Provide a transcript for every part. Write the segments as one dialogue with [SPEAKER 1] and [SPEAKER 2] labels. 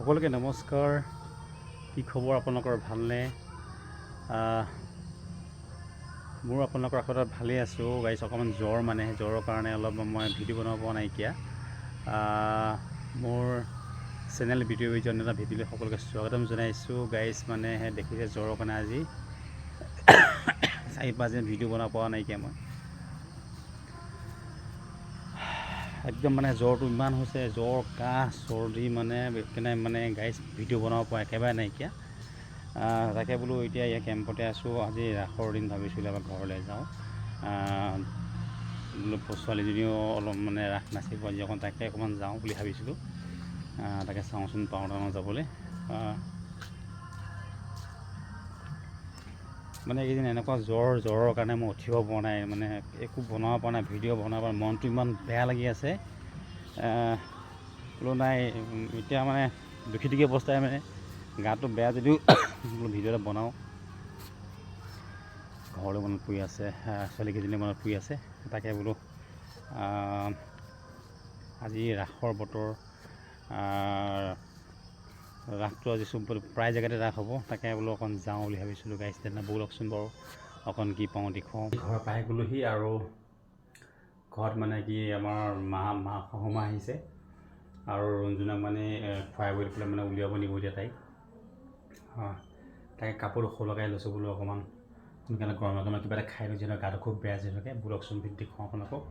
[SPEAKER 1] সকলোকে নমস্কাৰ। কি খবৰ আপোনালোকৰ, ভালনে? মোৰ আপোনালোকৰ আশীৰ্বাদত ভালেই আছোঁ গাইছ। অকণমান জ্বৰ, মানে জ্বৰৰ কাৰণে অলপ মই ভিডিঅ' বনাব পৰা নাইকিয়া। মোৰ চেনেল ভিডিঅ' এটা ভিডিঅ'লৈ সকলোকে স্বাগতম জনাইছোঁ গাইছ। মানে দেখিছে জ্বৰৰ কাৰণে আজি 4-5 দিন ভিডিঅ' বনাব পৰা নাইকিয়া মই। একদম মানে জ্বৰটো ইমান হৈছে, জ্বৰ, কাহ, চৰ্দি, মানে গাইছ ভিডিঅ' বনাব পৰা একেবাৰে নাইকিয়া। তাকে বোলো এতিয়া ইয়াৰ কেম্পতে আছোঁ। আজি ৰাসৰ দিন ভাবিছিলোঁ এবাৰ ঘৰলৈ যাওঁ। ছোৱালীজনীও অলপ মানে ৰাস নাচিব আজি, তাকে অকণমান যাওঁ বুলি ভাবিছিলোঁ। তাকে চাওঁচোন পাওঁ টাউনত যাবলৈ। মানে এইকেইদিন এনেকুৱা জ্বৰৰ কাৰণে মই উঠিব পৰা নাই, মানে একো বনাব পৰা নাই, ভিডিঅ' বনাব পৰা নাই। মনটো ইমান বেয়া লাগি আছে। বোলো নাই এতিয়া মানে দুখী অৱস্থাই, মানে গাটো বেয়া যদিও বোলো ভিডিঅ' এটা বনাওঁ। ঘৰলৈ মনত পৰি আছে, ছোৱালীকেইজনী মনত পৰি আছে। তাকে বোলো আজি ৰাসৰ বতৰ, ৰাসটো আজি প্ৰায় জেগাতে ৰাস হ'ব। তাকে বোলো অকণ যাওঁ বুলি ভাবিছিলোঁ গাইছ। তেনে ব'লকচোন বাৰু অকণ কি পাওঁ দেখুৱাওঁ। ঘৰ পাই গ'লোহি আৰু ঘৰত মানে কি আমাৰ শাহুমা আহিছে আৰু ৰঞ্জুনাক মানে খুৱাই বৈ পেলাই মানে উলিয়াব নিব এতিয়া তাইক। তাকে কাপোৰ সলকাই লৈছোঁ বোলো অকণমান সোনকালে গৰমে কিবা এটা খাই লৈছোঁ। গাটো খুব বেয়া যে থাকে। ব'লকচোন দেখুৱাওঁ আপোনালোকক।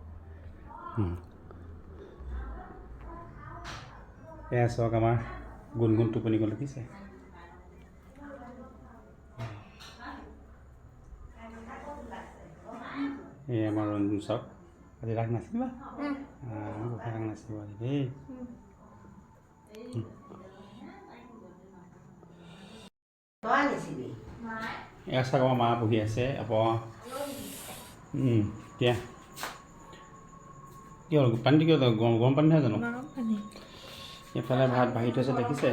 [SPEAKER 1] এয়া চাওক, আমাৰ গুণগুণ টোপনি গ'ল, দেখিছে? এই আমাৰ ৰঞ্জুন চাওক, আজি ৰাস নাচিবা? ৰাস নাচিব আজি দেই। এয়া চাওক, আমাৰ মা বহি আছে। এতিয়া কি হ'ল, পানীটো কিয় গৰম পানী নহয় জানো? এইফালে ভাত বাঢ়ি থৈছে, দেখিছে?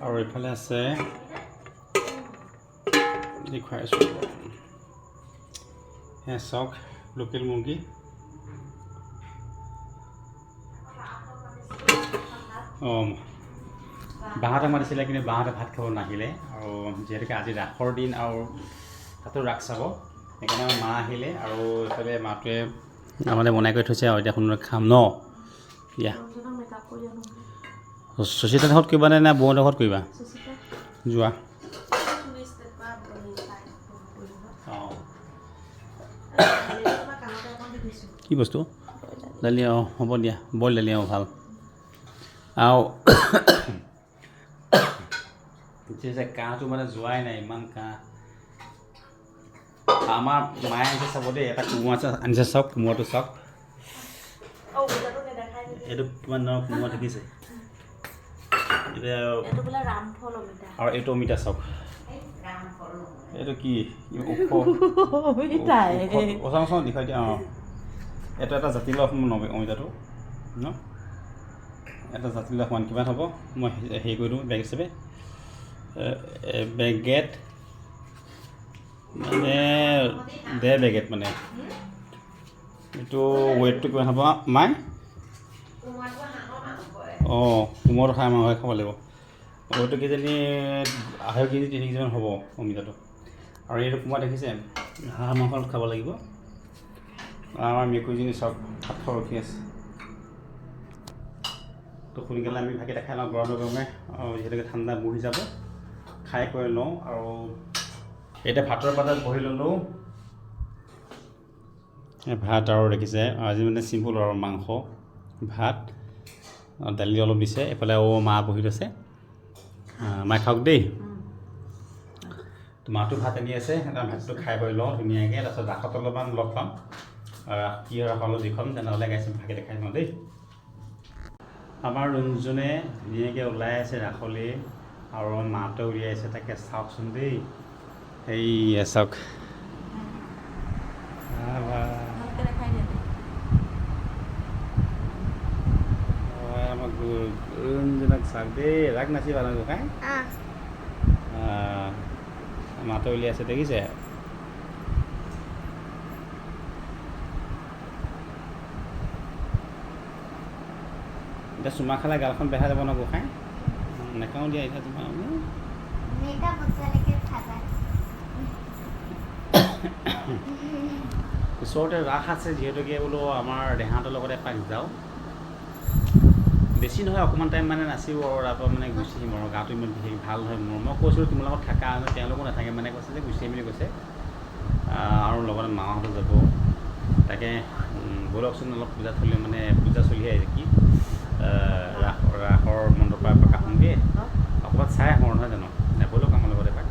[SPEAKER 1] আৰু এইফালে আছে, দেখুৱাই আছোঁ। এয়া চাওক, লোকেল মুৰ্গী। বাহঁতক মাতিছিলে, কিন্তু বাহঁতে ভাত খাব নাহিলে। আৰু যিহেতুকে আজি ৰাসৰ দিন আৰু তাতো ৰাস চাব, সেইকাৰণে আমাৰ মা আহিলে। আৰু এইফালে মাটোৱে মানে বনাই কৰি থৈছে আৰু এতিয়া কোনো খাম ন। এতিয়া সুচিতাৰ ঘৰত কৰিবা নে বৌহঁতৰ ঘৰত কৰিবা? যোৱা। কি বস্তু? দালি? হ'ব দিয়া, বইল দালি। ভাল। আৰু কাহটো মানে যোৱাই নাই, ইমান কাহ। আমাৰ মায়ে আনিছে, চাব দেই, এটা কোমোৰা আনিছে, চাওক কোমোৰাটো চাওক। এইটো কিমান ডাঙৰ কোমোৰা দেখিছে? আৰু এইটো অমিতা চাওক। এইটো কি ওচৰ দেখুৱাই দিয়া। এইটো এটা জাতিলাও অমিতাটো ন, এটা জাতিলাও সমান কিমান হ'ব? মই হেৰি কৰি দিওঁ বেগ হিচাপে। বেগেট মানে 1.5 বেগেট মানে। এইটো ৱেইটটো কিমান হ'ব মাই? কোমোৰাটো খাই মাংস খাব লাগিব। ৱেইটটো কিজানি 2.5 কেজি 3 কেজিমান হ'ব অমিতাটো। আৰু এইটো কোমোৰা দেখিছে? হাঁহ মাংসত খাব লাগিব। আমাৰ মেকুৰীজনী চাওক, ভাত খাব ৰখি আছে। তো সোনকালে আমি ভাতকেইটা খাই লওঁ গৰমে, আৰু যিহেতুকে ঠাণ্ডা বহি যাব, খাই কৰি লওঁ। আৰু এতিয়া ভাতৰ পাতত বহি ল'লোঁ। ভাত আৰু দেখিছে আজি মানে চিম্পুল আৰু মাংস ভাত, দালি অলপ দিছে। এইফালে মা বহি লৈছে। মায়ে খাওক দেই। মাটো ভাত আনি আছে, ভাতটো খাই বৈ লওঁ ধুনীয়াকৈ। তাৰপিছত ৰাসত অলপমান লগ পাম। কি ৰাস অলপ যিখন, তেনেহ'লে গাইছে ভাতকেইটা খাই লওঁ দেই। আমাৰ ৰঞ্জুনে ধুনীয়াকৈ ওলাই আছে ৰাসলৈ, আৰু মাতে উলিয়াই আছে। তাকে চাওকচোন দেই, এই চাওক। আমাক ৰঞ্জুনক চাওক দেই, ৰাস নাচিবা ন গোসাঁই? মাতে উলিয়াই আছে, দেখিছে? এতিয়া চুমা খালে গালখন বেয়া যাব ন গোসাঁই নাখাওঁ দিয়া এতিয়া তোমাৰ ওচৰতে ৰাস আছে যিহেতুকে বোলো আমাৰ দেহাহঁতৰ লগতে এপাক যাওঁ বেছি নহয় অকণমান টাইম মানে নাচিব আৰু তাৰপৰা মানে গুচি আহিম আৰু গাটো ইমান বিশেষ ভাল নহয় মোৰ মই কৈছিলোঁ তোমাৰ লগত থাকা তেওঁলোকো নাথাকে মানে কৈছে যে গুচি আহিম বুলি কৈছে আৰু লগতে মাহঁতো যাব তাকে ব'লকচোন অলপ পূজা চলি মানে পূজা চলি আহিছে কি ৰাসৰ মণ্ডপৰ পৰা এপাক আহোঁগৈ অকণমান চাই আহোঁ নহয় জানো ব'লক আমাৰ লগতে এপাক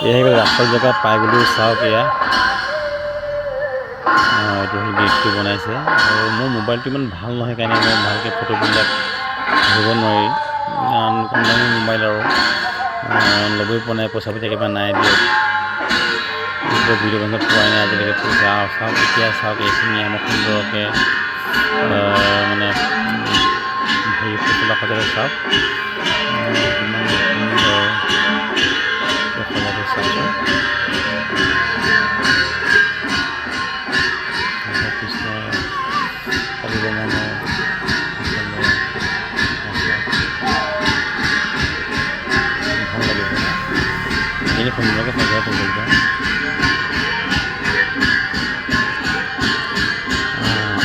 [SPEAKER 1] এয়া ৰাসৰ জেগাত পাই গ'লোঁ চাওক এয়া এইটো হ'ল গেটটো বনাইছে আৰু মোৰ মোবাইলটো ইমান ভাল নহয় কাৰণে মই ভালকৈ ফটোবিলাক ধৰিব নোৱাৰি কম দামী মোবাইল আৰু ল'বই পোৱা নাই পইচা পাতি একেবাৰে নাই দিয়ক ভিডিঅ' বেংকত পোৱাই নাই আজিলৈকে পইচা চাওক এতিয়া চাওক এইখিনি আমাৰ সুন্দৰকৈ মানে হেৰি ফুলা সজাই চাওক ইমান সুন্দৰ সজাই ini pemirsa saya pemirsa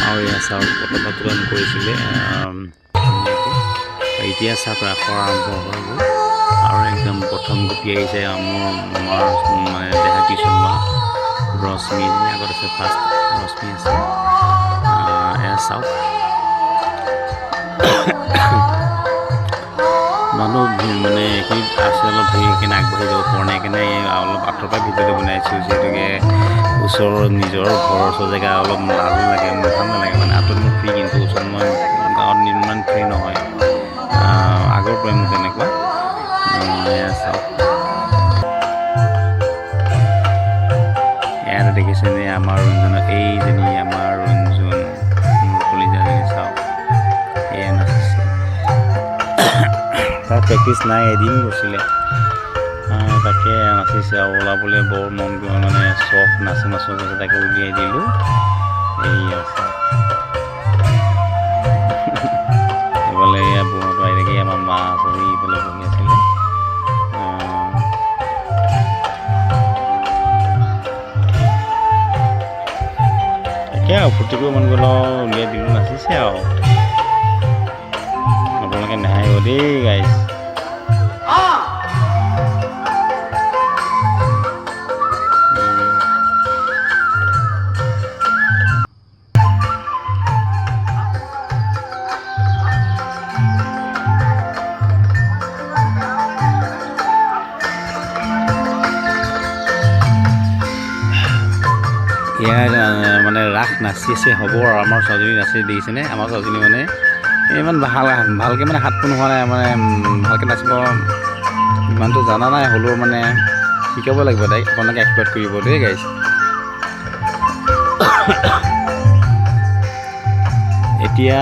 [SPEAKER 1] আৰু এয়া চাওক পতাকাটোন কৰিছিলে এতিয়া চাওক ৰাসৰ আৰম্ভ হৈ গ'ল আৰু একদম প্ৰথম গুটি আহিছে আমাৰ মানে দেহাতী চলোৱা ৰশ্মি আগত আছে ফাৰ্ষ্ট ৰশ্মি আছে এয়া চাওক মানুহ মানে এইখিনিত আছে অলপ ভিৰ সেইকাৰণে আগবাঢ়ি যাব পৰা নাই সেইকাৰণে অলপ আঁতৰৰ পৰা ভিডিঅ'টো বনাইছোঁ যিহেতুকে ওচৰৰ নিজৰ ঘৰৰ ওচৰ জেগা অলপ লাজো লাগে ভাল নালাগে মানে আঁতৰত মোৰ ফ্ৰী কিন্তু ওচৰত মই গাঁৱত ইমান ফ্ৰী নহয় আগৰ পৰাই মোৰ তেনেকুৱা এয়া চাওক ইয়াতে দেখিছেনে আমাৰ ৰঞ্জনৰ এইজনী আমাৰ ৰঞ্জন কলিজাজনী চাওক এয়া নাচিছে তাৰ প্ৰেক্টিচ নাই এদিন গৈছিলে তাকে নাচিছে আৰু ওলাবলৈ বৰ মন গ'ল মানে চখ নাচো নাচো কৈছে তাকে উলিয়াই দিলোঁ এইয়া এইফালে এয়া বহুতো আহি থাকি আমাৰ মা আছে এইফালে বহি আছিলে তাকে আৰু ফূৰ্তি কৰিব মন গ'ল উলিয়াই দিলোঁ নাচিছে আৰু আপোনালোকে নাহাৰিব দেই গাইজ ইয়াৰ মানে ৰাস নাচিছে হ'ব আৰু আমাৰ ছোৱালীজনী নাচি দেখিছেনে আমাৰ ছোৱালীজনী মানে ইমান ভালকৈ মানে হাত পোন হোৱা নাই মানে ভালকৈ নাচিব ইমানটো জানা নাই হ'লেও মানে শিকাব লাগিব তাইক আপোনালোকে এক্সপাৰ্ট কৰিব দেই গাইজ এতিয়া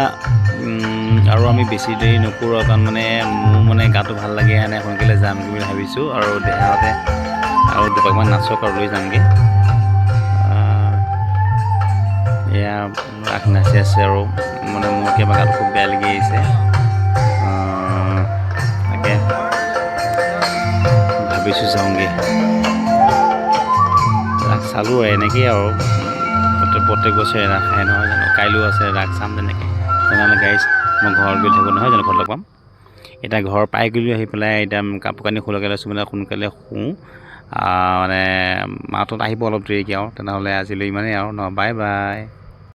[SPEAKER 1] আৰু আমি বেছি দেৰি নকৰোঁ কাৰণ মানে মোৰ মানে গাটো ভাল লাগে এনে সোনকালে যাম বুলি ভাবিছোঁ আৰু দেহাতে আৰু দুপাকমান নাচক আৰু লৈ যামগৈ এয়া ৰাস নাচি আছে আৰু মানে মোৰ কিবা গাটো খুব বেয়া লাগি আহিছে তাকে ভাবিছোঁ যাওঁগৈ ৰাস চালোঁ এনেকেই আৰু প্ৰত্যেক বছৰে ৰাস আহে নহয় জানো কাইলৈও আছে ৰাস চাম তেনেকৈ তেনেহ'লে গাইজ মই ঘৰত গৈ থাকোঁ নহয় জানো ঘৰত লগ পাম এতিয়া ঘৰ পাই গ'লোঁ আহি পেলাই এতিয়া কাপোৰ কানি খোলাকৈ লৈছোঁ মানে সোনকালে শুওঁ মানে মাহঁত আহিব অলপ দেৰিকৈ আৰু তেনেহ'লে আজিলৈ ইমানেই আৰু ন বাই বাই